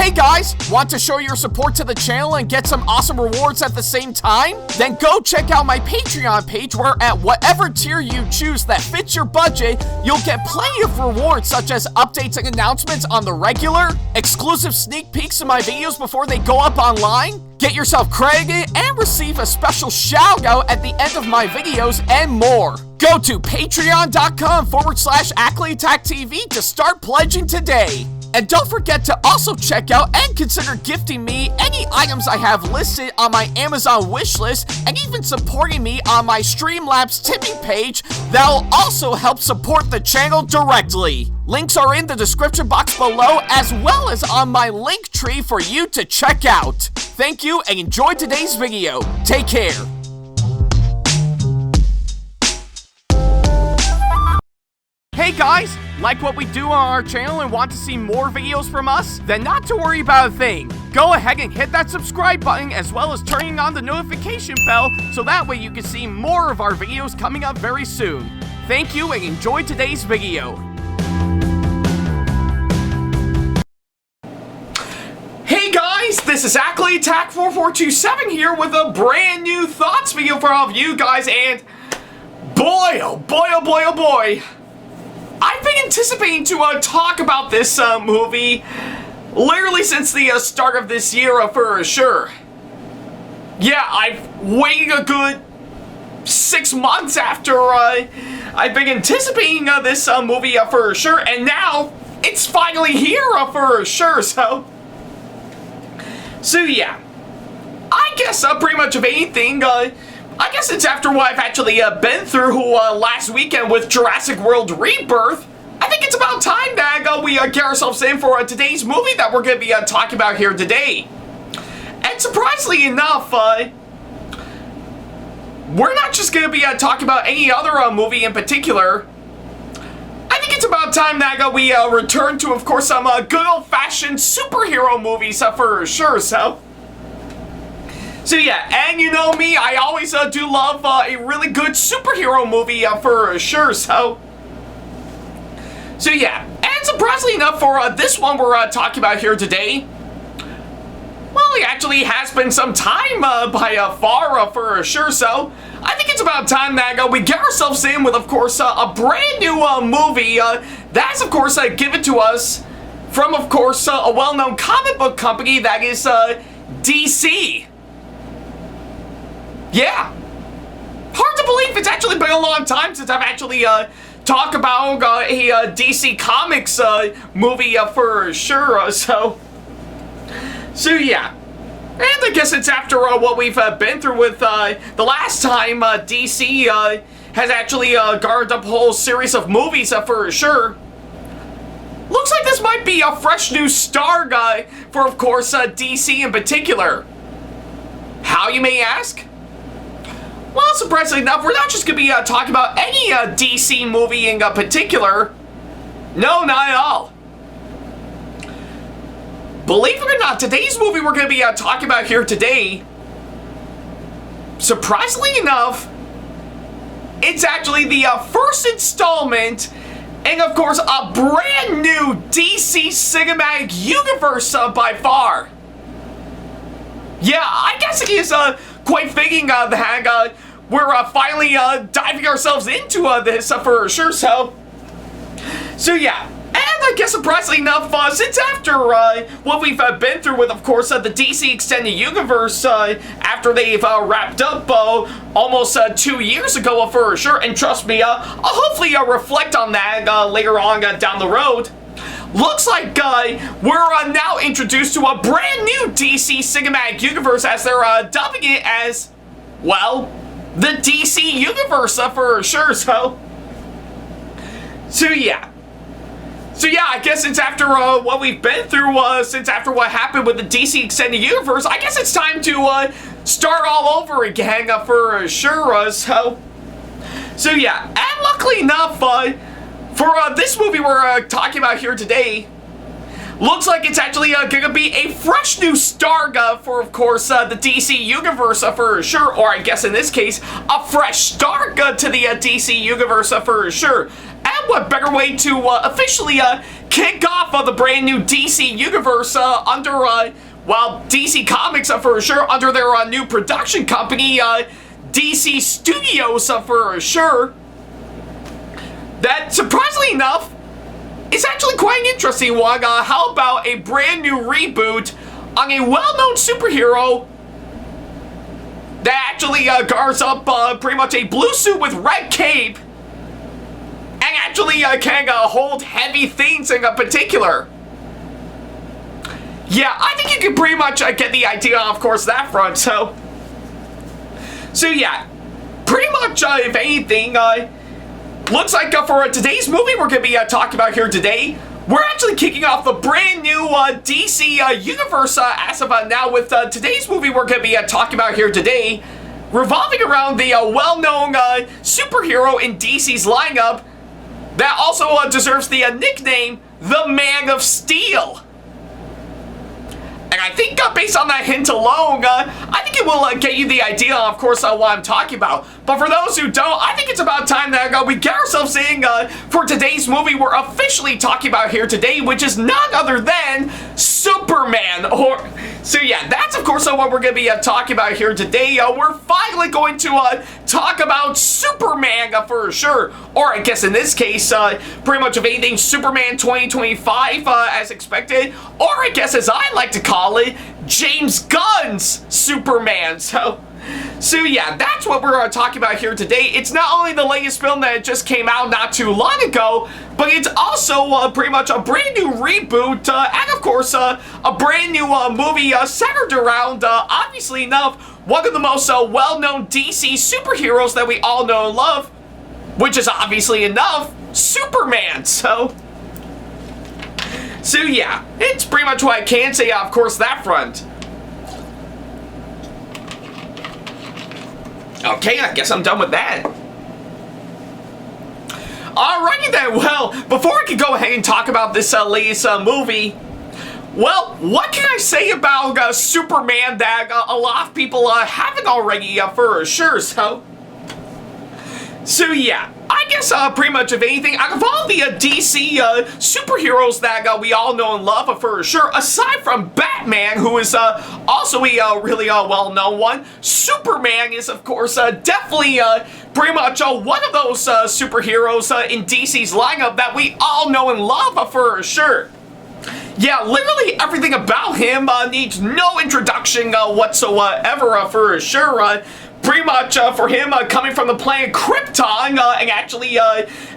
Hey guys, want to show your support to the channel and get some awesome rewards at the same time? Then go check out my Patreon page where at whatever tier you choose that fits your budget, you'll get plenty of rewards such as updates and announcements on the regular, exclusive sneak peeks of my videos before they go up online, get yourself credited, and receive a special shout out at the end of my videos and more. Go to patreon.com/Ackleyattack427's to start pledging today. And don't forget to also check out and consider gifting me any items I have listed on my Amazon wishlist and even supporting me on my Streamlabs tipping page that'll also help support the channel directly. Links are in the description box below as well as on my link tree for you to check out. Thank you and enjoy today's video. Take care. Hey guys, like what we do on our channel and want to see more videos from us? Then not to worry about a thing. Go ahead and hit that subscribe button as well as turning on the notification bell so that way you can see more of our videos coming up very soon. Thank you and enjoy today's video. Hey guys, this is Ackleyattack4427 here with a brand new thoughts video for all of you guys, and boy, oh boy, oh boy, oh boy. I've been anticipating to talk about this movie literally since the start of this year for sure. Yeah, I've waited a good 6 months after I've been anticipating this movie for sure, and now it's finally here for sure. So yeah, I guess pretty much of anything. I guess it's after what I've actually been through last weekend with Jurassic World Rebirth. I think it's about time that we get ourselves in for today's movie that we're going to be talking about here today. And surprisingly enough, we're not just going to be talking about any other movie in particular. I think it's about time that we return to, of course, some good old-fashioned superhero movies for sure, So yeah, and you know me, I always do love a really good superhero movie for sure, So yeah, and surprisingly enough for this one we're talking about here today, well, it actually has been some time by far for sure, so I think it's about time that we get ourselves in with, of course, a brand new movie that's, of course, given to us from, of course, a well-known comic book company that is DC. Yeah, hard to believe it's actually been a long time since I've actually talked about a DC Comics movie for sure. So yeah, and I guess it's after what we've been through with the last time DC has actually garnered up a whole series of movies for sure. Looks like this might be a fresh new start for, of course, DC in particular. How, you may ask? Well, surprisingly enough, we're not just going to be talking about any DC movie in particular. No, not at all. Believe it or not, today's movie we're going to be talking about here today, surprisingly enough, it's actually the first installment and, of course, a brand new DC Cinematic Universe by far. Yeah, I guess it is quite fitting that we're finally diving ourselves into this for sure. So yeah, and I guess surprisingly enough, since after what we've been through with, of course, the DC Extended Universe, after they've wrapped up almost 2 years ago for sure, and trust me, I'll hopefully reflect on that later on down the road. Looks like we're now introduced to a brand new DC Cinematic Universe, as they're dubbing it as, well, the DC Universe for sure. So yeah, I guess since after what we've been through, since after what happened with the DC Extended Universe, I guess it's time to start all over again for sure. So yeah, and luckily enough, for this movie we're talking about here today, looks like it's actually going to be a fresh new start for, of course, the DC Universe for sure, or I guess in this case, a fresh start to the DC Universe for sure. And what better way to officially kick off the brand new DC universe under, well, DC Comics for sure, under their new production company, DC Studios for sure. That, surprisingly enough, is actually quite an interesting one. How about a brand new reboot on a well-known superhero that actually guards up pretty much a blue suit with red cape and actually can hold heavy things in particular. Yeah, I think you can pretty much get the idea, of course, that front. So yeah, pretty much, if anything, looks like for today's movie we're going to be talking about here today, we're actually kicking off the brand new DC universe as of now with today's movie we're going to be talking about here today, revolving around the well-known superhero in DC's lineup that also deserves the nickname the Man of Steel. And I think based on that hint alone, I think it will get you the idea, of course, what I'm talking about. But for those who don't, I think it's about time that we get ourselves in for today's movie we're officially talking about here today, which is none other than Superman. So yeah, that's of course what we're going to be talking about here today. We're finally going to talk about Superman for sure. Or I guess in this case, pretty much of anything Superman 2025 as expected. Or I guess as I like to call it, James Gunn's Superman. So yeah, that's what we're talking about here today. It's not only the latest film that just came out not too long ago, but it's also pretty much a brand new reboot, and of course, a brand new movie centered around, obviously enough, one of the most well-known DC superheroes that we all know and love, which is obviously enough, Superman. So yeah, it's pretty much what I can say, of course, that front. Okay, I guess I'm done with that. Alrighty then, well, before I can go ahead and talk about this latest movie, well, what can I say about Superman that a lot of people haven't already for sure, so yeah, I guess pretty much of anything, out of all the DC superheroes that we all know and love for sure, aside from Batman, who is also a really well-known one, Superman is of course definitely pretty much one of those superheroes in DC's lineup that we all know and love for sure. Yeah, literally everything about him needs no introduction whatsoever for sure. Pretty much for him coming from the planet Krypton and actually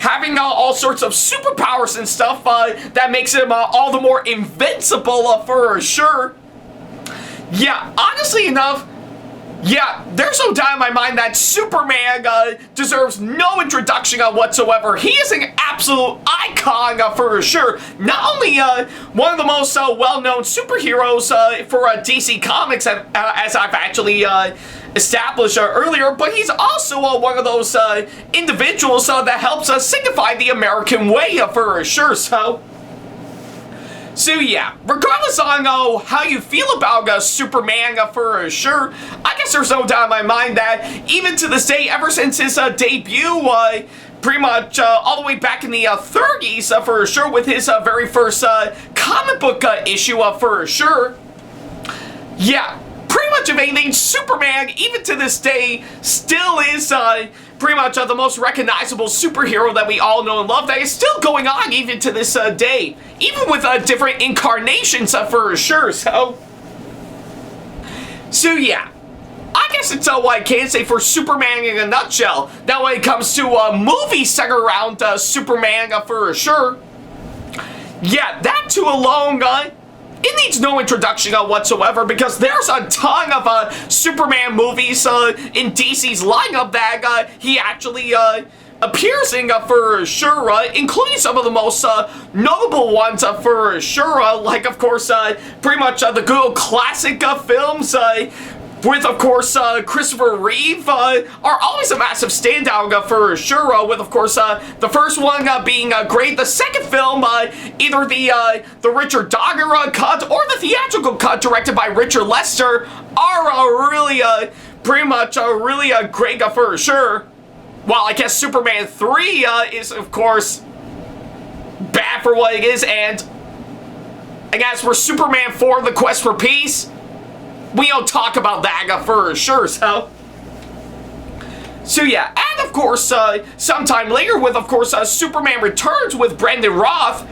having all sorts of superpowers and stuff that makes him all the more invincible for sure. Yeah, honestly enough, yeah, there's no doubt in my mind that Superman deserves no introduction whatsoever. He is an absolute icon for sure. Not only one of the most well-known superheroes for DC Comics, as I've actually established earlier, but he's also one of those individuals that helps signify the American way for sure. So yeah, regardless on how you feel about Superman for sure, I guess there's no doubt in my mind that even to this day, ever since his debut, pretty much all the way back in the 30s for sure, with his very first comic book issue for sure, yeah, pretty much of anything, Superman, even to this day, still is pretty much the most recognizable superhero that we all know and love, that is still going on even to this day, even with different incarnations for sure. So yeah, I guess it's what I can say for Superman in a nutshell. Now when it comes to movies centered around Superman for sure, yeah, that too alone, it needs no introduction whatsoever, because there's a ton of Superman movies in DC's lineup that he actually appears in for sure, including some of the most notable ones for sure, like of course pretty much the good old classic films with, of course, Christopher Reeve, are always a massive standout for sure, with, of course, the first one being great, the second film, either the Richard Donner cut or the theatrical cut directed by Richard Lester, are really, pretty much, really great for sure. While I guess Superman 3 is, of course, bad that for what it is, and as for Superman 4, The Quest for Peace, we don't talk about that for sure, so yeah, and of course, sometime later with, of course, Superman Returns with Brendan Roth,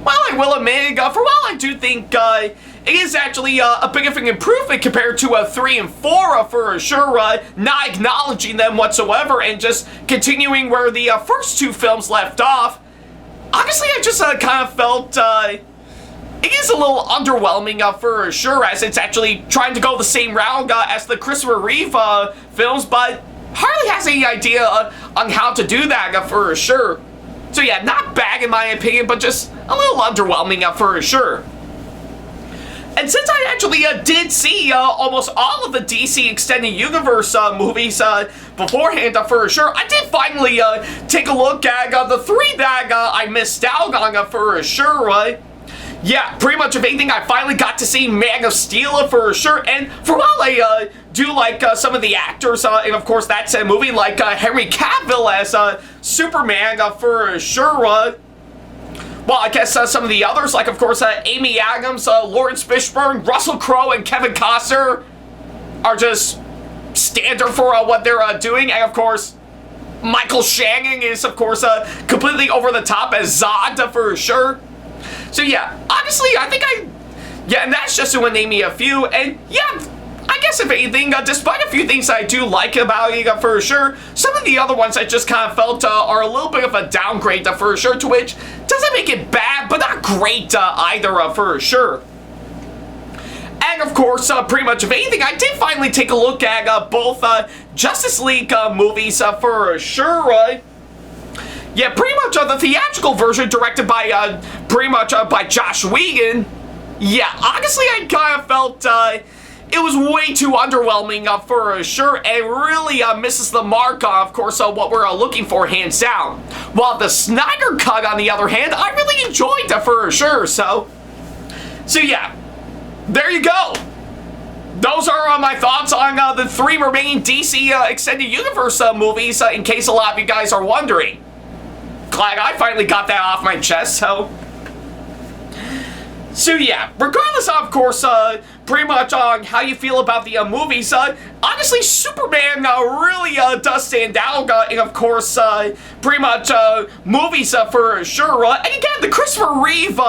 well, I will admit, for while I do think it is actually a bit of an improvement compared to 3 and 4 for sure, not acknowledging them whatsoever and just continuing where the first 2 films left off. Honestly, I just kind of felt it is a little underwhelming for sure, as it's actually trying to go the same route as the Christopher Reeve films, but hardly has any idea on how to do that for sure. So yeah, not bad in my opinion, but just a little underwhelming for sure. And since I actually did see almost all of the DC Extended Universe movies beforehand for sure, I did finally take a look at the 3 that I missed out on for sure. Yeah, pretty much of anything, I finally got to see Man of Steel for sure, and for while I do like some of the actors, and of course that's a movie like Henry Cavill as Superman for sure, well, I guess some of the others, like of course Amy Adams, Lawrence Fishburne, Russell Crowe, and Kevin Costner are just standard for what they're doing, and of course Michael Shannon is of course completely over the top as Zod for sure. So yeah, honestly, I think and that's just to name me a few, and yeah, I guess if anything, despite a few things I do like about it for sure, some of the other ones I just kind of felt are a little bit of a downgrade for sure, to which doesn't make it bad, but not great either for sure. And of course, pretty much of anything, I did finally take a look at both Justice League movies for sure, yeah, pretty much the theatrical version directed by, by Josh Whedon. Yeah, honestly, I kind of felt it was way too underwhelming for sure, and really misses the mark on, of course, what we're looking for, hands down. While the Snyder Cut, on the other hand, I really enjoyed for sure, so yeah, there you go. Those are my thoughts on the 3 remaining DC Extended Universe movies, in case a lot of you guys are wondering. Glad I finally got that off my chest, so yeah, regardless of course, pretty much on how you feel about the movies, honestly, Superman really does stand out, and of course, pretty much movies for sure, and again, the Christopher Reeve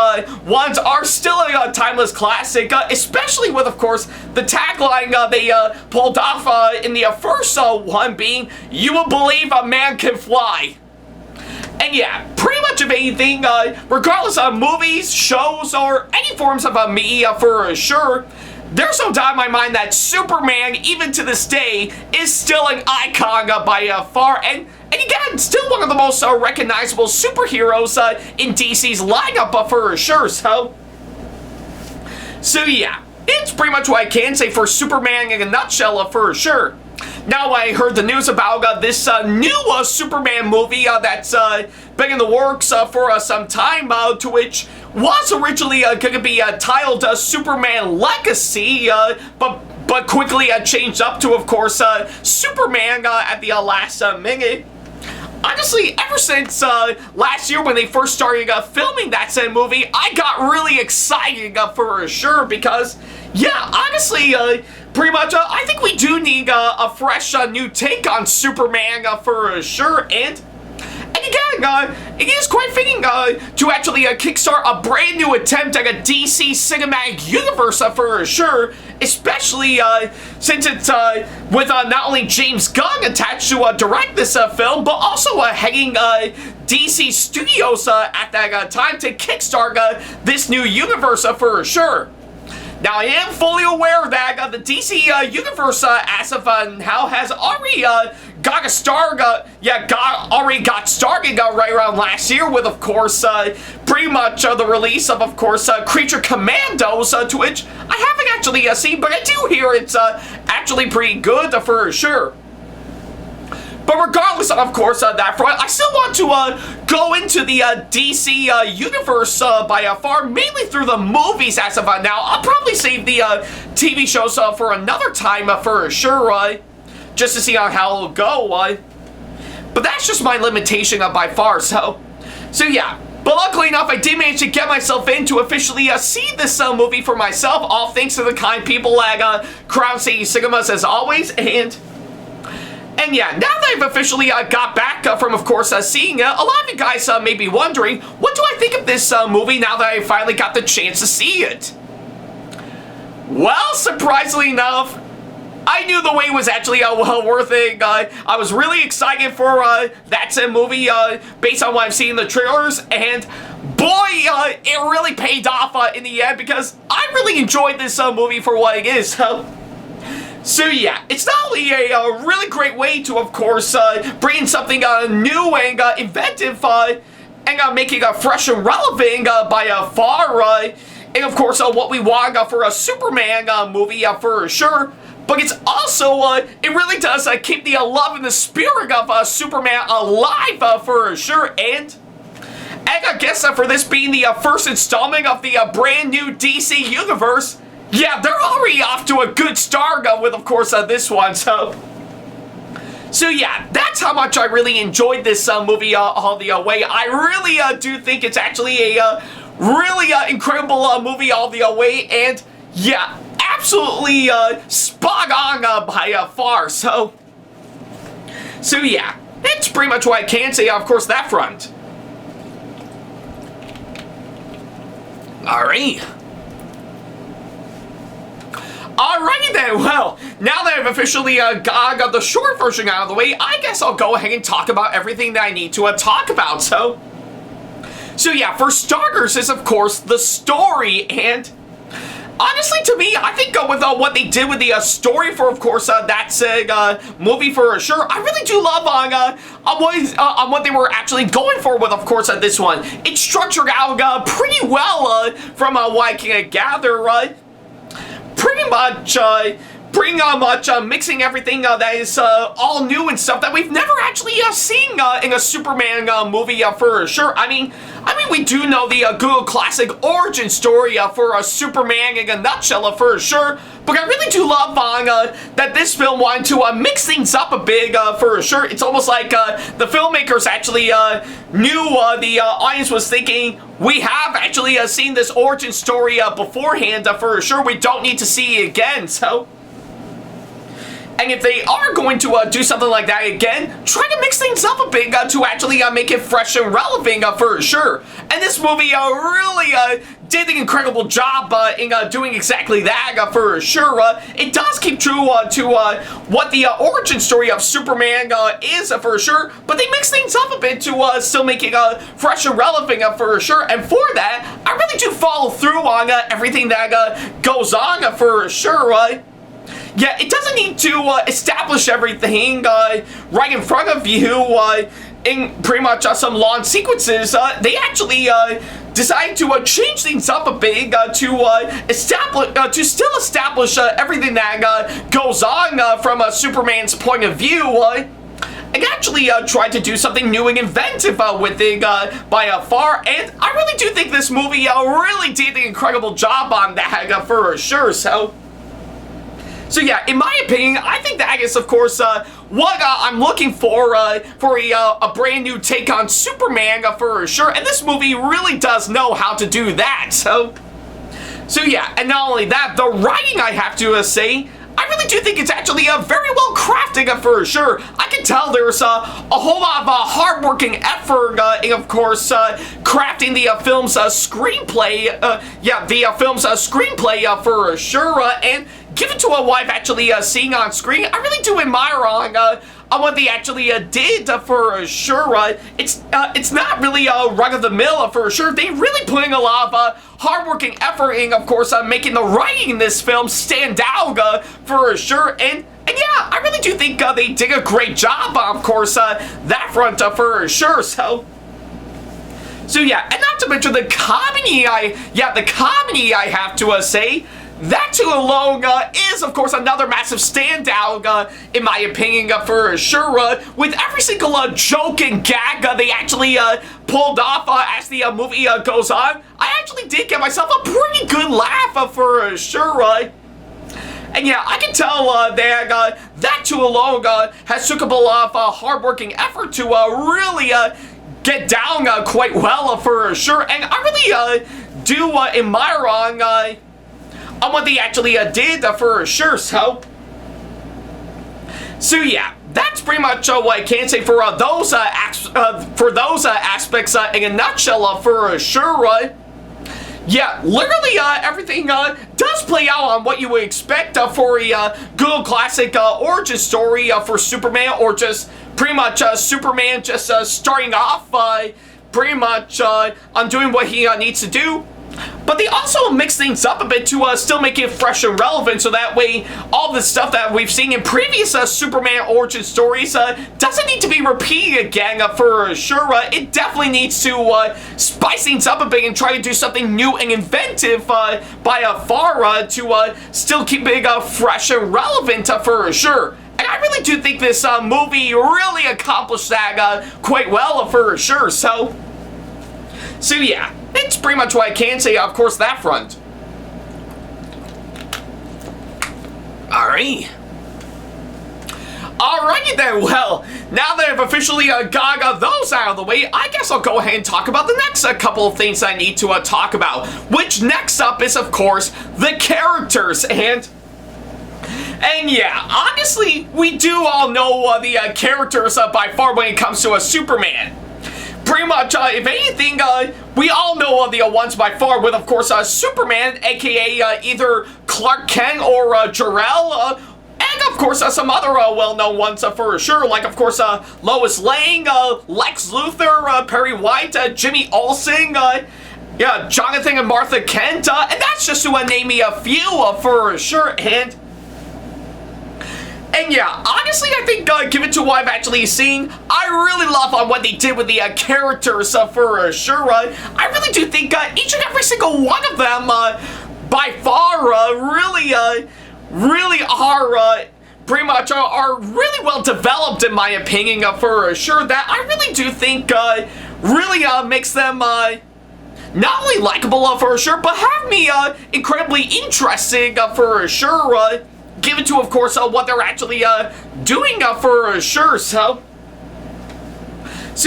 ones are still a timeless classic, especially with, of course, the tagline they pulled off in the first one being, "You will believe a man can fly." And yeah, pretty much of anything, regardless of movies, shows, or any forms of media for sure, there's no doubt in my mind that Superman, even to this day, is still an icon by far, and again, still one of the most recognizable superheroes in DC's lineup for sure, so yeah, it's pretty much what I can say for Superman in a nutshell for sure. Now I heard the news about this new Superman movie that's been in the works for some time, to which was originally going to be titled Superman Legacy, but quickly changed up to, of course, Superman at the last minute. Honestly, ever since last year when they first started filming that said movie, I got really excited for sure, because yeah, honestly, pretty much, I think we do need a fresh new take on Superman for sure, and again, it is quite fitting to actually kickstart a brand new attempt at a DC cinematic universe for sure, especially since it's with not only James Gunn attached to direct this film, but also heading DC Studios at that time to kickstart this new universe for sure. Now, I am fully aware that the DC Universe, as of now, has already got a start, already got started right around last year with, of course, pretty much the release of course, Creature Commandos, to which I haven't actually seen, but I do hear it's actually pretty good for sure. But regardless, of course, that front, I still want to go into the DC universe by far, mainly through the movies as of now. I'll probably save the TV shows for another time for sure, just to see how it'll go. But that's just my limitation by far, so yeah. But luckily enough, I did manage to get myself in to officially see this movie for myself, all thanks to the kind people at Crown City Cinemas as always, and yeah, now that I've officially got back from, of course, seeing it, a lot of you guys may be wondering, what do I think of this movie now that I finally got the chance to see it? Well, surprisingly enough, I knew the wait was actually well worth it. I was really excited for that movie based on what I've seen in the trailers, and boy, it really paid off in the end because I really enjoyed this movie for what it is. So yeah, it's not only a really great way to, of course, bring in something new and inventive and making it fresh and relevant by far, and of course what we want for a Superman movie for sure. But it's also, it really does keep the love and the spirit of Superman alive for sure. And I guess for this being the first installment of the brand new DC universe, yeah, they're already off to a good start with, of course, this one. So yeah, that's how much I really enjoyed this movie all the way. I really do think it's actually a really incredible movie all the way. And yeah, absolutely spot on by far. So yeah, that's pretty much what I can say, of course, that front. Alright. Alrighty then, well, now that I've officially got the short version out of the way, I guess I'll go ahead and talk about everything that I need to talk about. So yeah, for starters is, of course, the story, and honestly, to me, I think with what they did with the story for, of course, that's a movie for sure. I really do love on what they were actually going for with, of course, this one. It's structured out pretty well from what I can gather. Pretty much mixing everything that is all new and stuff that we've never actually seen in a Superman movie for sure. I mean, we do know the good classic origin story for Superman in a nutshell for sure, but I really do love that this film wanted to mix things up a bit for sure. It's almost like the filmmakers actually knew the audience was thinking, we have actually seen this origin story beforehand for sure. We don't need to see it again, so. And if they are going to do something like that again, try to mix things up a bit to actually make it fresh and relevant for sure. And this movie really did an incredible job in doing exactly that for sure. It does keep true to what the origin story of Superman is for sure, but they mix things up a bit to still make it fresh and relevant for sure. And for that, I really do follow through on everything that goes on for sure. Yeah, it doesn't need to establish everything right in front of you in pretty much some long sequences. They actually decide to change things up a bit to still establish everything that goes on from Superman's point of view. And actually tried to do something new and inventive with it by far, and I really do think this movie really did an incredible job on that for sure. So yeah, in my opinion, I think that is, of course, what I'm looking for a brand new take on Superman for sure, and this movie really does know how to do that. So yeah, and not only that, the writing, I have to say, I really do think it's actually very well crafted for sure. I can tell there's a whole lot of hard-working effort in, of course, crafting the film's screenplay. The film's screenplay for sure, and given to what I've actually seen on screen, I really do admire on what they actually did for sure. It's not really run-of-the-mill for sure. They really put in a lot of hard-working effort in, of course, making the writing in this film stand out for sure. And yeah, I really do think they did a great job, of course, that front for sure. So yeah, and not to mention the comedy. The comedy, I have to say. That too alone is, of course, another massive standout, in my opinion, for sure. With every single joke and gag they actually pulled off as the movie goes on, I actually did get myself a pretty good laugh for sure. And yeah, I can tell that too alone has took up a lot of hard-working effort to really get down quite well for sure, and I really do admire on what they actually did for sure. So yeah, that's pretty much what I can say for those aspects in a nutshell for sure. Yeah, literally everything does play out on what you would expect for a good classic origin story for Superman, or just pretty much Superman just starting off pretty much on doing what he needs to do. But they also mix things up a bit to still make it fresh and relevant, so that way all the stuff that we've seen in previous Superman origin stories doesn't need to be repeated again for sure. It definitely needs to spice things up a bit and try to do something new and inventive by far to still keep it fresh and relevant for sure. And I really do think this movie really accomplished that quite well for sure. So yeah, it's pretty much what I can say, of course, that front. Alrighty then, well, now that I've officially got those out of the way, I guess I'll go ahead and talk about the next couple of things I need to talk about. Which next up is, of course, the characters, and yeah, honestly, we do all know the characters by far when it comes to Superman. Pretty much, if anything, we all know the ones by far, with, of course, Superman, aka either Clark Kent or Jor-El, and, of course, some other well-known ones for sure, like, of course, Lois Lane, Lex Luthor, Perry White, Jimmy Olsen, yeah, Jonathan and Martha Kent, and that's just to name me a few for sure, and yeah, honestly, I think, given to what I've actually seen, I really love what they did with the characters for sure. I really do think each and every single one of them, by far, really are pretty much are really well developed, in my opinion, for sure. That I really do think really makes them not only likable for sure, but have me incredibly interesting for sure. Given to, of course, what they're actually doing for sure. So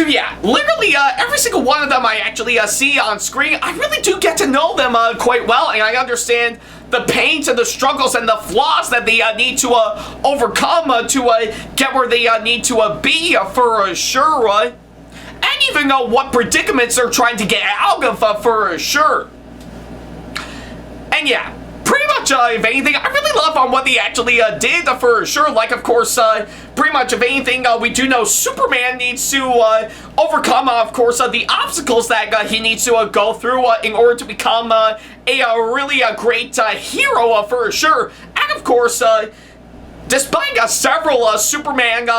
yeah, literally every single one of them I actually see on screen, I really do get to know them quite well, and I understand the pains and the struggles and the flaws that they need to overcome to get where they need to be for sure, and even know what predicaments they're trying to get out of for sure. And yeah, pretty much, if anything, I really love what they actually did for sure. Like, of course, pretty much, if anything, we do know Superman needs to overcome, of course, the obstacles that he needs to go through in order to become a really great hero for sure. And, of course, despite several Superman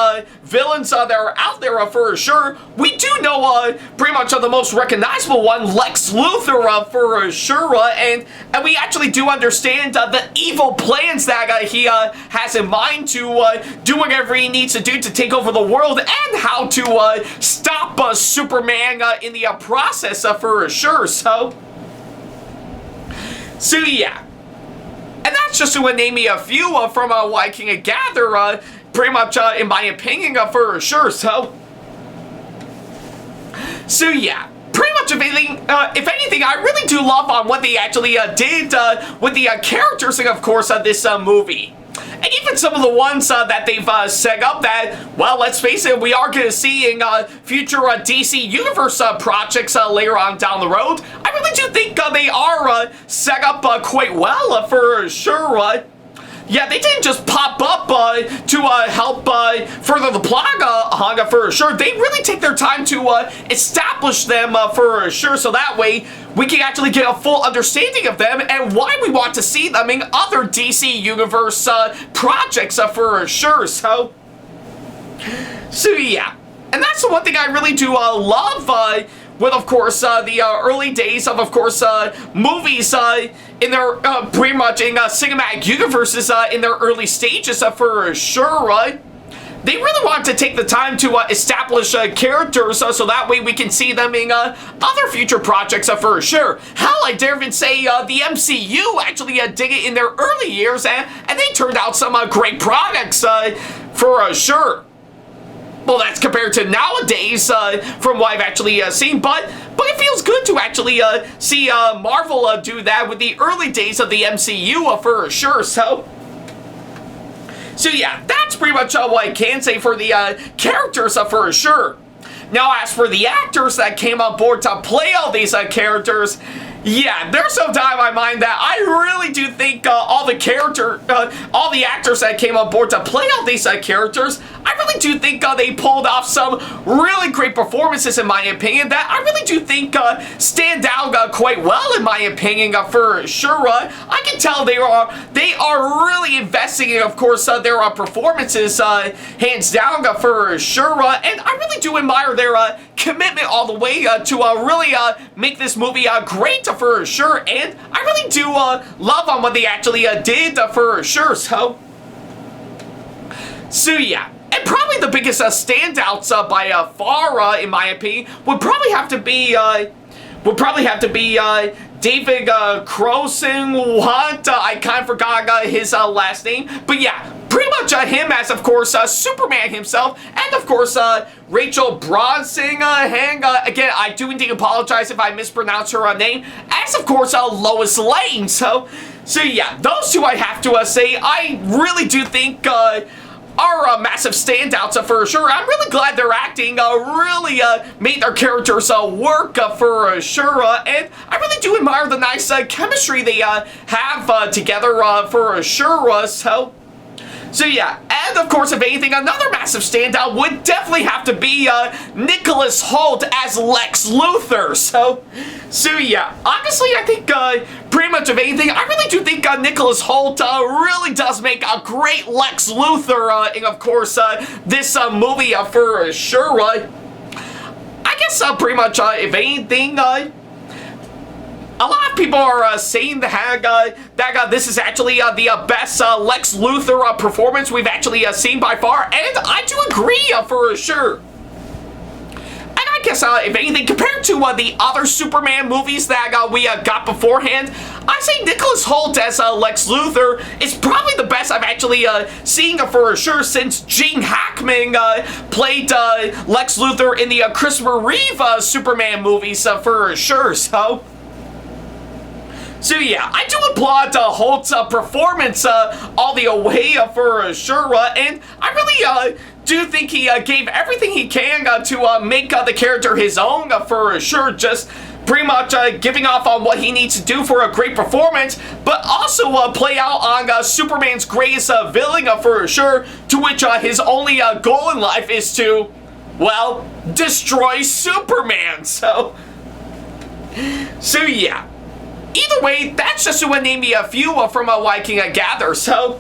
villains that are out there for sure, we do know pretty much the most recognizable one, Lex Luthor, for sure, and we actually do understand the evil plans that he has in mind to do whatever he needs to do to take over the world, and how to stop Superman in the process for sure. So yeah. And that's just to name me a few from what I can gather, pretty much, in my opinion, for sure. So yeah, pretty much, if anything, I really do love what they actually did with the characters, and, of course, this movie. And even some of the ones that they've set up that, well, let's face it, we are going to see in future DC Universe projects later on down the road. I really do think they are set up quite well for sure. Yeah, they didn't just pop up to help further the plot for sure. They really take their time to establish them for sure, so that way we can actually get a full understanding of them and why we want to see them in other DC Universe projects for sure. So yeah, and that's the one thing I really do love with, of course, the early days of course, movies in their, pretty much in cinematic universes in their early stages for sure. They really want to take the time to establish characters so that way we can see them in other future projects for sure. Hell, I dare even say the MCU actually did it in their early years, and they turned out some great products for sure. well, that's compared to nowadays from what I've actually seen, but it feels good to actually see Marvel do that with the early days of the MCU for sure. So yeah, that's pretty much what I can say for the characters for sure. Now, as for the actors that came on board to play all these characters, yeah, there's no doubt in my mind that I really do think all the actors that came on board to play all these characters, I really do think they pulled off some really great performances, in my opinion, that I really do think stand out quite well, in my opinion, for sure. I can tell they are really investing in, of course, their performances, hands down, for sure, and I really do admire their commitment all the way to really make this movie great, for sure, and I really do love on what they actually did, for sure. So yeah, and probably the biggest standouts by far, in my opinion, would probably have to be David Croson. What? I kind of forgot his last name, but yeah, pretty much him as, of course, Superman himself, and of course, Rachel Brosnahan. Again, I do indeed apologize if I mispronounce her name, as, of course, Lois Lane. So yeah, those two I have to say, I really do think are massive standouts for sure. I'm really glad their acting really made their characters work for sure, and I really do admire the nice chemistry they have together for sure. So yeah, and of course, if anything, another massive standout would definitely have to be Nicholas Hoult as Lex Luthor. So yeah, honestly, I think pretty much of anything, I really do think Nicholas Hoult really does make a great Lex Luthor in, of course, this movie for sure. I guess pretty much, if anything, a lot of people are saying that this is actually the best Lex Luthor performance we've actually seen by far, and I do agree for sure. And I guess, if anything, compared to the other Superman movies that we got beforehand, I say Nicholas Hoult as Lex Luthor is probably the best I've actually seen for sure since Gene Hackman played Lex Luthor in the Christopher Reeve Superman movies for sure. So yeah, I do applaud Holt's performance all the way for sure, and I really do think he gave everything he can to make the character his own for sure, just pretty much giving off on what he needs to do for a great performance, but also play out on Superman's greatest villain for sure, to which his only goal in life is to, well, destroy Superman. So yeah. Either way, that's just to name me a few from what I can gather. So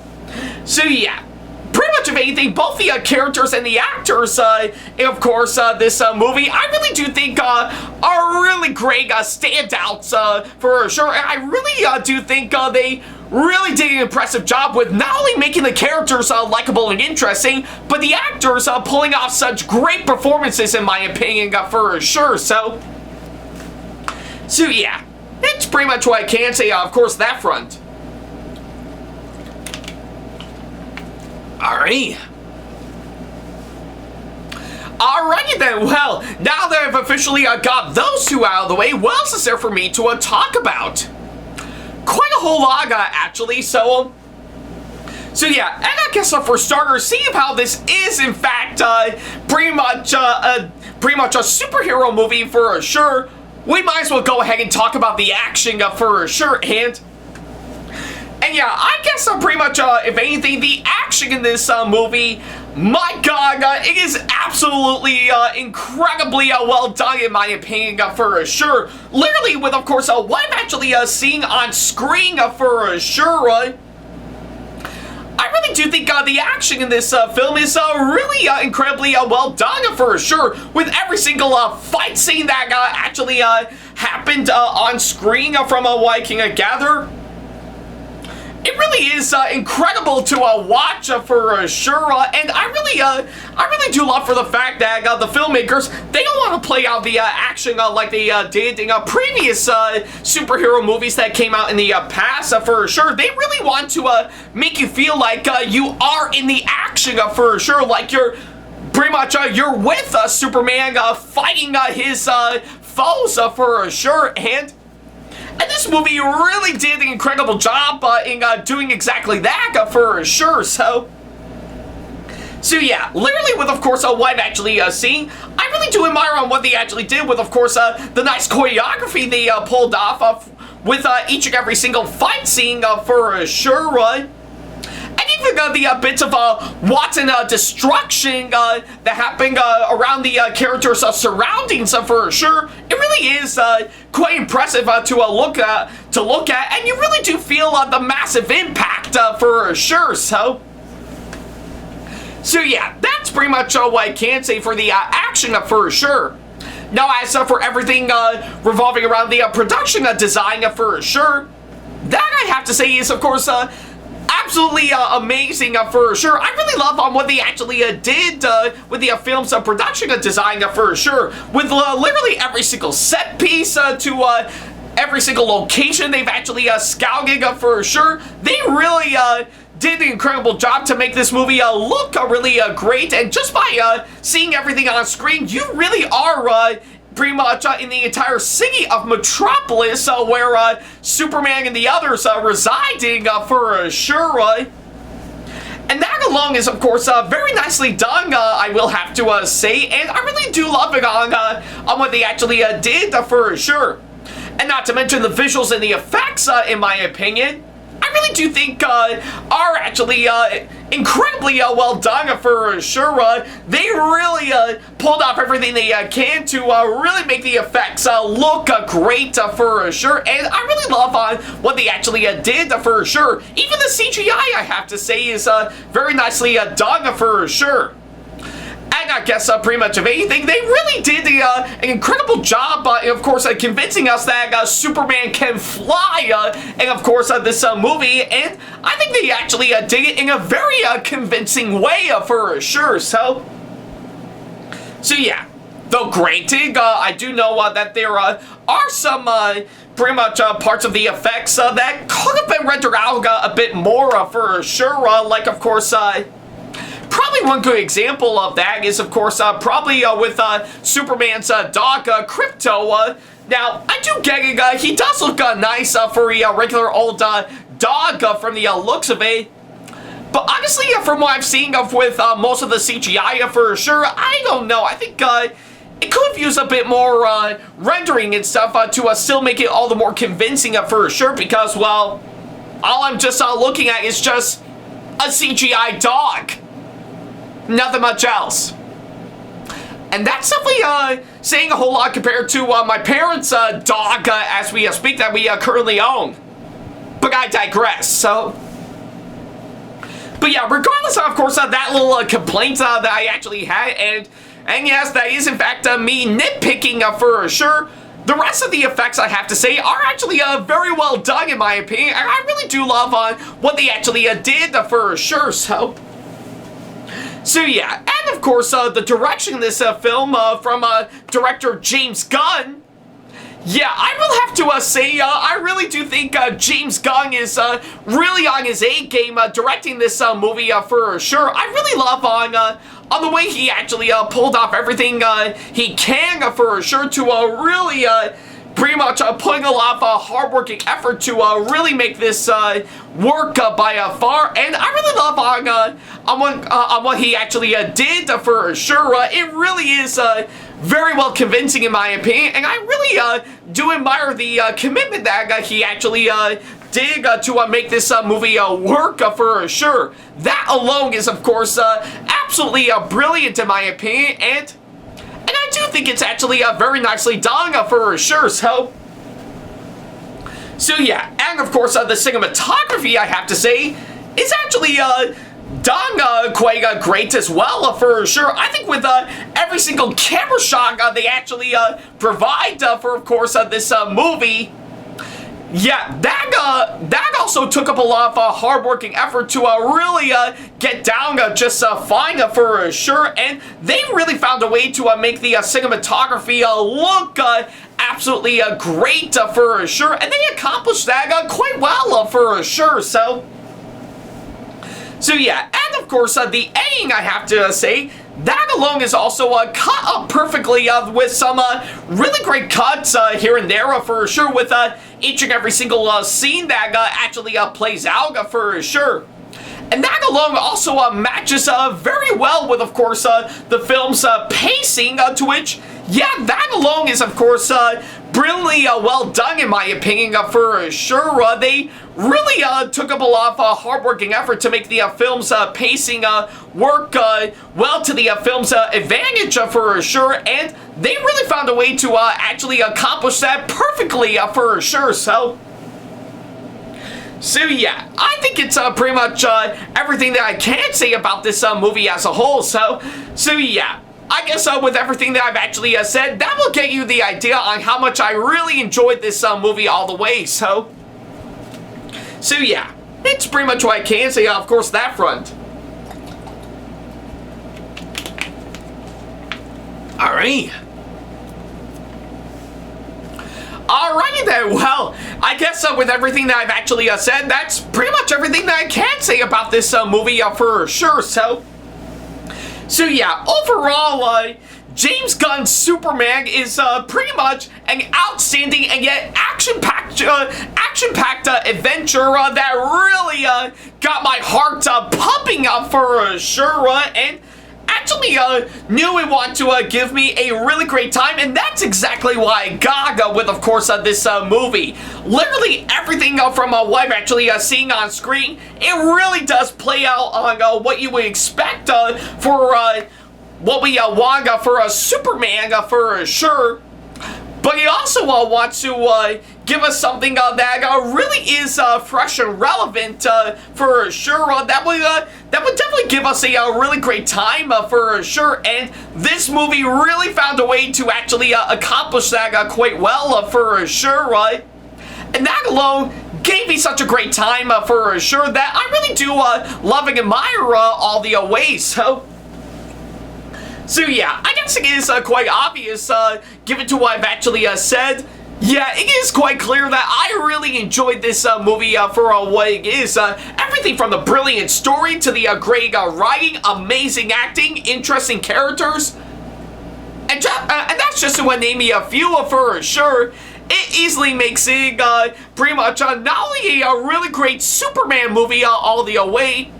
yeah, pretty much of anything, both the characters and the actors, and of course this movie, I really do think are really great standouts for sure. And I really do think they really did an impressive job with not only making the characters likable and interesting, but the actors pulling off such great performances, in my opinion, for sure. So yeah. That's pretty much what I can say, of course, that front. Alrighty. Alrighty then, well, now that I've officially got those two out of the way, what else is there for me to talk about? Quite a whole lot, actually, so yeah, and I guess for starters, seeing how this is, in fact, pretty much a superhero movie for sure, we might as well go ahead and talk about the action for sure, and yeah, I guess pretty much, if anything, the action in this movie, my god, it is absolutely incredibly well done, in my opinion, for sure. Literally with, of course, what I'm actually seeing on screen for sure. I really do think the action in this film is really incredibly well done for sure, with every single fight scene that actually happened on screen from what I can gather. It really is incredible to watch for sure, and I really do love for the fact that the filmmakers, they don't want to play out the action like they did in previous superhero movies that came out in the past for sure. They really want to make you feel like you are in the action for sure, like you're pretty much you're with Superman fighting his foes for sure, and this movie really did an incredible job in doing exactly that for sure. So yeah, literally with, of course, what I've actually seen, I really do admire on what they actually did with, of course, the nice choreography they pulled off with each and every single fight scene for sure. And even the bits of Watson destruction that happened around the characters' surroundings for sure. It really is quite impressive to look at, and you really do feel the massive impact for sure. So yeah, that's pretty much what I can say for the action for sure. Now, as for everything revolving around the production design for sure, that I have to say is, of course, absolutely amazing for sure. I really love what they actually did with the film's production design for sure. With literally every single set piece to every single location they've actually scouted for sure. They really did an incredible job to make this movie look really great, and just by seeing everything on screen, you really are pretty much in the entire city of Metropolis where Superman and the others residing for sure. And that alone is, of course, very nicely done, I will have to say, and I really do love it on what they actually did for sure. And not to mention the visuals and the effects, in my opinion, I really do think are actually incredibly well done for sure. They really pulled off everything they can to really make the effects look great for sure. And I really love what they actually did for sure. Even the CGI, I have to say, is very nicely done for sure. And I guess pretty much of anything, they really did an incredible job, of course, convincing us that Superman can fly, and of course, this movie, and I think they actually did it in a very convincing way for sure. So yeah, though granted, I do know that there are some pretty much parts of the effects that could have been rendered out a bit more for sure, like, of course, probably one good example of that is, of course, probably with Superman's dog, Crypto. Now, I do get it, he does look nice for a regular old dog from the looks of it. But honestly, from what I've seen with most of the CGI for sure, I don't know. I think it could have used a bit more rendering and stuff to still make it all the more convincing for sure, because, well, all I'm just looking at is just a CGI dog. Nothing much else. And that's definitely saying a whole lot compared to my parents' dog, as we speak, that we currently own. But I digress, But yeah, regardless of course, that little complaint that I actually had, and yes, that is in fact me nitpicking for sure. The rest of the effects, I have to say, are actually very well done in my opinion, and I really do love what they actually did for sure. So yeah, and of course, the direction of this film from director James Gunn. Yeah, I will have to say, I really do think James Gunn is really on his A game directing this movie for sure. I really love on the way he actually pulled off everything he can for sure to really pretty much putting a lot of hard-working effort to really make this work by far, and I really love on what he actually did for sure. It really is very well convincing in my opinion, and I really do admire the commitment that he actually did to make this movie work for sure. That alone is, of course, absolutely brilliant in my opinion, and I do think it's actually very nicely done for sure. So yeah, and of course the cinematography, I have to say, is actually done quite great as well for sure. I think with every single camera shot they actually provide for, of course, this movie. Yeah, that also took up a lot of hard-working effort to really get down just fine for sure, and they really found a way to make the cinematography look absolutely great for sure, and they accomplished that quite well for sure. So yeah, and of course the editing, I have to say, that alone is also cut up perfectly with some really great cuts here and there for sure, with each and every single scene that actually plays out for sure. And that alone also matches very well with, of course, the film's pacing, to which, yeah, that alone is, of course, brilliantly well done, in my opinion, for sure. They really took up a lot of hard-working effort to make the film's pacing work well to the film's advantage, for sure, and they really found a way to actually accomplish that perfectly, for sure. So yeah, I think it's pretty much everything that I can say about this movie as a whole. So yeah, I guess with everything that I've actually said, that will get you the idea on how much I really enjoyed this movie all the way. So yeah, it's pretty much what I can say, of course, that front. Alright. Alrighty then, well, I guess with everything that I've actually said, that's pretty much everything that I can say about this movie for sure. So yeah, overall, James Gunn's Superman is pretty much an outstanding and yet action-packed adventure that really got my heart pumping up for sure, and actually knew it wanted to give me a really great time, and that's exactly why I got with, of course, this movie. Literally everything from what I'm actually seeing on screen, it really does play out on what you would expect for what we want for a Superman for sure. But he also wants to give us something that really is fresh and relevant for sure. That would definitely give us a really great time for sure. And this movie really found a way to actually accomplish that quite well for sure. And that alone gave me such a great time for sure that I really do love and admire all the ways. So yeah, I guess it is quite obvious, given to what I've actually said. Yeah, it is quite clear that I really enjoyed this movie for what it is. Everything from the brilliant story to the great writing, amazing acting, interesting characters. And that's just to name me a few for sure. It easily makes it pretty much not only a really great Superman movie all the way,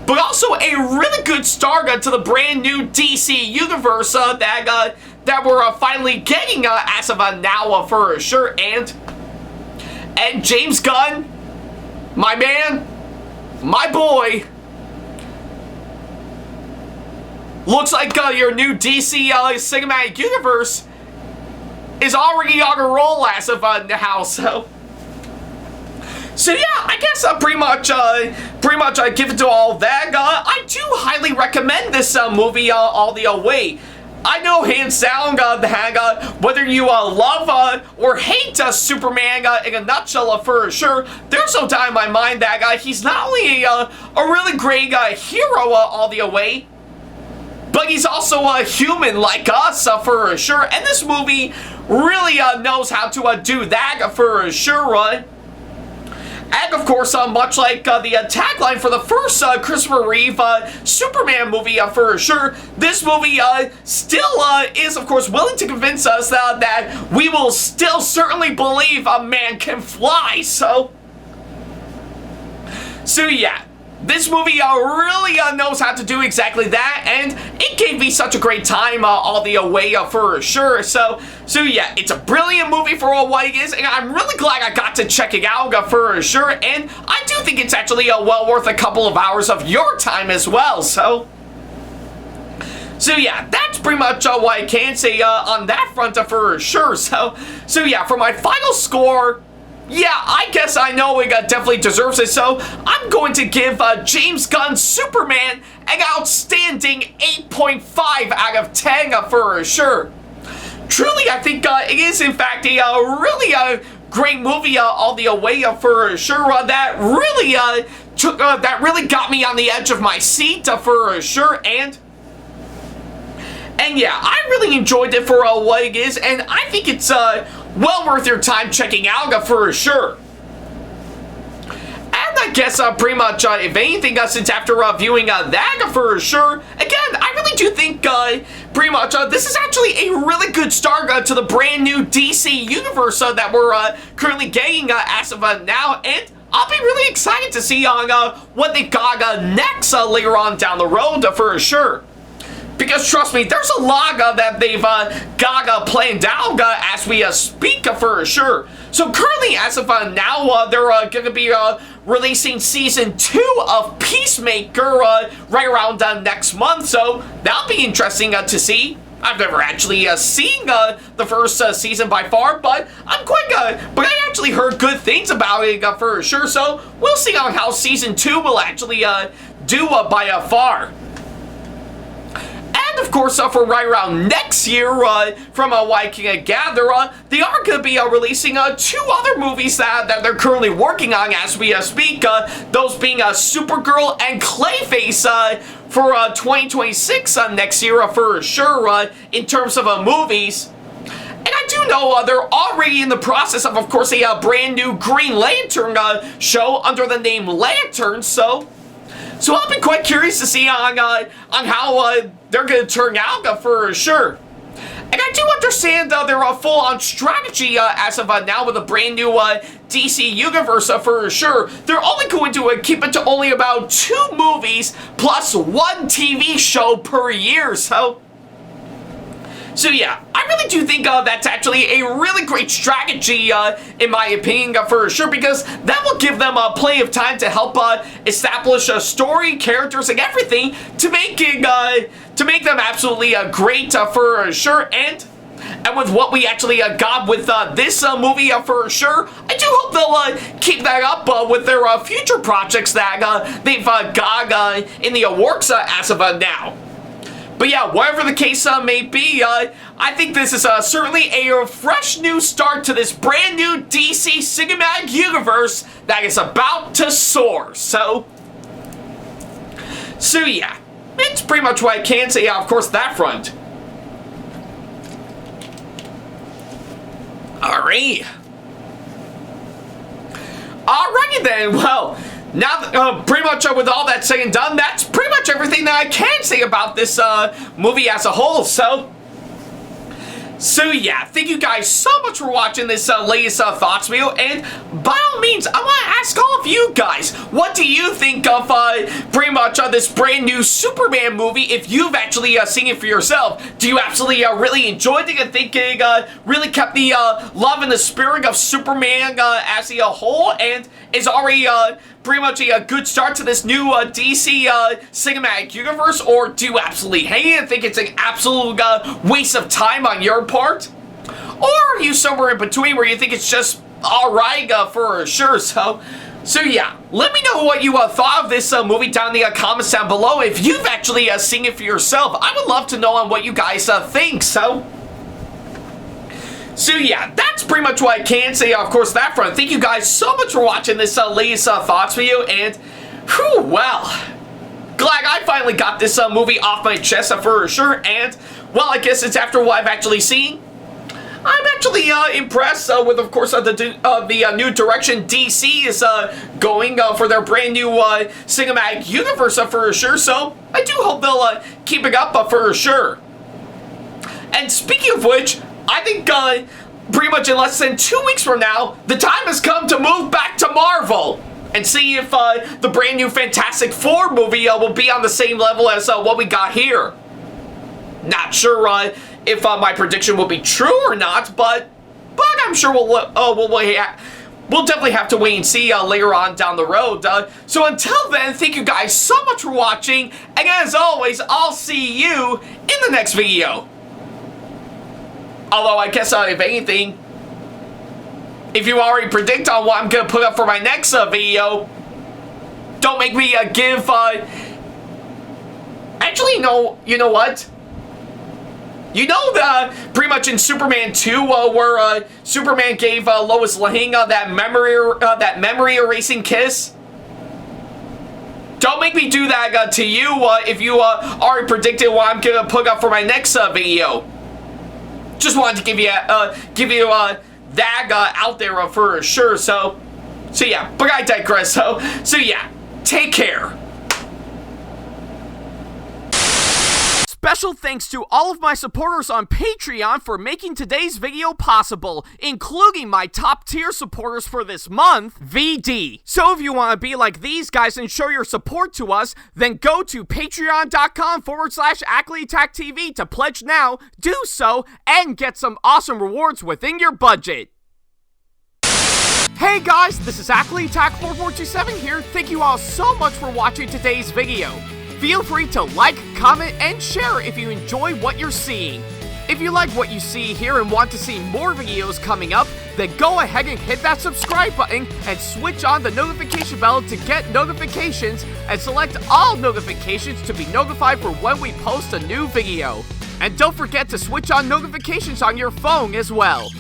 but also a really good start to the brand new DC universe that we're finally getting as of now for sure. And James Gunn, my man, my boy, looks like your new DC cinematic universe is already on a roll as of now. So yeah, I guess pretty much give it to all that. I do highly recommend this movie all the way. I know hands down that whether you love or hate Superman in a nutshell for sure, there's no doubt in my mind that he's not only a really great hero all the way, but he's also a human like us for sure. And this movie really knows how to do that for sure. And of course, much like the tagline for the first Christopher Reeve Superman movie for sure, this movie still is, of course, willing to convince us that we will still certainly believe a man can fly. So yeah. This movie really knows how to do exactly that, and it gave me such a great time all the way for sure. So yeah, it's a brilliant movie for what it is, and I'm really glad I got to check it out for sure, and I do think it's actually well worth a couple of hours of your time as well. So yeah, that's pretty much what I can say on that front for sure. So yeah, for my final score, yeah, I guess I know it definitely deserves it, so I'm going to give James Gunn's Superman an outstanding 8.5 out of 10 for sure. Truly, I think it is, in fact, a really great movie all the way for sure. That really got me on the edge of my seat for sure, and yeah, I really enjoyed it for what it is, and I think it's well worth your time checking out for sure. And I guess pretty much, if anything, since after viewing that for sure, again, I really really do think pretty much this is actually a really good start to the brand new DC universe that we're currently getting as of now, and I'll be really excited to see on what they've got next later on down the road for sure. Because trust me, there's a lot that they've got planned out as we speak for sure. So currently, as of now, they're going to be releasing Season 2 of Peacemaker right around next month. So that'll be interesting to see. I've never actually seen the first season by far, but I'm quite but I actually heard good things about it for sure. So we'll see on how Season 2 will actually do by far. And of course, for right around next year, from what I can gather, they are going to be releasing 2 other movies that they're currently working on as we speak. Those being Supergirl and Clayface for 2026 next year for sure in terms of movies. And I do know they're already in the process of course, a brand new Green Lantern show under the name Lantern. So I'll be quite curious to see on how they're going to turn out for sure. And I do understand their full-on strategy as of now with a brand new DC universe for sure. They're only going to keep it to only about 2 movies plus 1 TV show per year. So yeah, I really do think that's actually a really great strategy, in my opinion, for sure, because that will give them plenty of time to help establish a story, characters, and everything to make it, to make them absolutely great for sure. And with what we actually got with this movie for sure, I do hope they'll keep that up with their future projects that they've got in the works as of now. But yeah, whatever the case may be, I think this is certainly a fresh new start to this brand new DC cinematic universe that is about to soar. So yeah, it's pretty much what I can say, of course, that front. Alrighty then, well, now that, pretty much with all that said and done, that's pretty much everything that I can say about this movie as a whole. So yeah, thank you guys so much for watching this latest thoughts video, and by all means, I want to ask all of you guys, what do you think of pretty much this brand new Superman movie, if you've actually seen it for yourself? Do you absolutely really enjoyed it and think it really kept the love and the spirit of Superman as a whole, and is already pretty much a good start to this new DC cinematic universe? Or do you absolutely hate it and think it's an absolute waste of time on your part? Or are you somewhere in between where you think it's just alright for sure? So yeah, let me know what you thought of this movie down in the comments down below. If you've actually seen it for yourself, I would love to know on what you guys think. So yeah, that's pretty much what I can say, of course, that front. Thank you guys so much for watching this latest thoughts video, and whew, well, glad I finally got this movie off my chest for sure. And well, I guess it's after what I've actually seen, I'm actually impressed with, of course, the new direction DC is going for their brand new cinematic universe for sure. So I do hope they'll keep it up for sure. And speaking of which, I think pretty much in less than 2 weeks from now, the time has come to move back to Marvel and see if the brand new Fantastic Four movie will be on the same level as what we got here. Not sure if my prediction will be true or not, but I'm sure we'll definitely have to wait and see later on down the road. So until then, thank you guys so much for watching, and as always, I'll see you in the next video. Although, I guess, if anything, if you already predict on what I'm going to put up for my next video, don't make me give, actually, no, you know what? You know pretty much in Superman 2, where Superman gave Lois Lane that memory erasing kiss? Don't make me do that to you if you already predicted what I'm going to put up for my next video. Just wanted to give you that out there for sure. So yeah, but I digress. So yeah, take care. Special thanks to all of my supporters on Patreon for making today's video possible, including my top tier supporters for this month, VD. So if you want to be like these guys and show your support to us, then go to patreon.com/AckleyattackTV to pledge now, do so, and get some awesome rewards within your budget. Hey guys, this is Ackleyattack4427 here. Thank you all so much for watching today's video. Feel free to like, comment, and share if you enjoy what you're seeing. If you like what you see here and want to see more videos coming up, then go ahead and hit that subscribe button and switch on the notification bell to get notifications and select all notifications to be notified for when we post a new video. And don't forget to switch on notifications on your phone as well.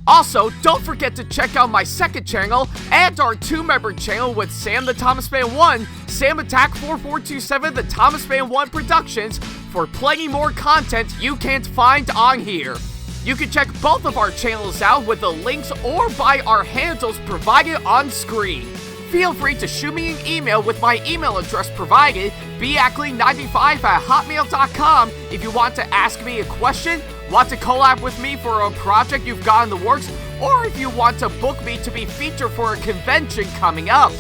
Also, don't forget to check out my second channel and our 2-member channel with SamAttack4427's, SamAttack4427TheThomasFan1 Productions for plenty more content you can't find on here. You can check both of our channels out with the links or by our handles provided on screen. Feel free to shoot me an email with my email address provided, backley95@hotmail.com, if you want to ask me a question, want to collab with me for a project you've got in the works, or if you want to book me to be featured for a convention coming up.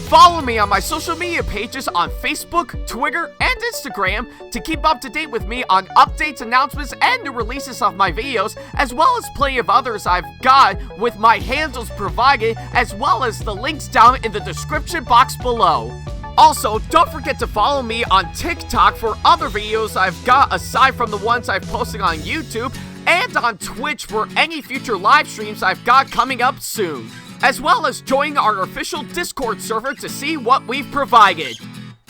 Follow me on my social media pages on Facebook, Twitter, and Instagram to keep up to date with me on updates, announcements, and new releases of my videos, as well as plenty of others I've got with my handles provided, as well as the links down in the description box below. Also, don't forget to follow me on TikTok for other videos I've got aside from the ones I've posted on YouTube, and on Twitch for any future live streams I've got coming up soon, as well as join our official Discord server to see what we've provided.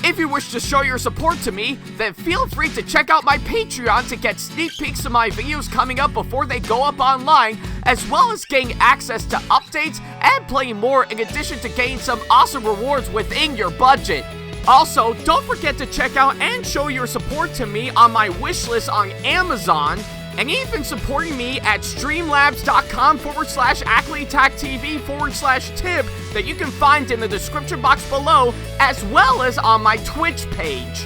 If you wish to show your support to me, then feel free to check out my Patreon to get sneak peeks of my videos coming up before they go up online, as well as getting access to updates and plenty more in addition to getting some awesome rewards within your budget. Also, don't forget to check out and show your support to me on my wishlist on Amazon, and even supporting me at streamlabs.com/AckleyattackTV/tip that you can find in the description box below, as well as on my Twitch page.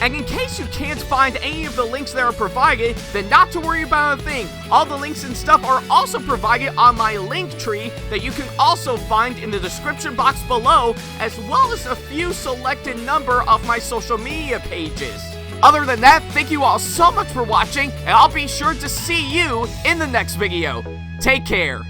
And in case you can't find any of the links that are provided, then not to worry about a thing. All the links and stuff are also provided on my link tree that you can also find in the description box below, as well as a few selected number of my social media pages. Other than that, thank you all so much for watching, and I'll be sure to see you in the next video. Take care.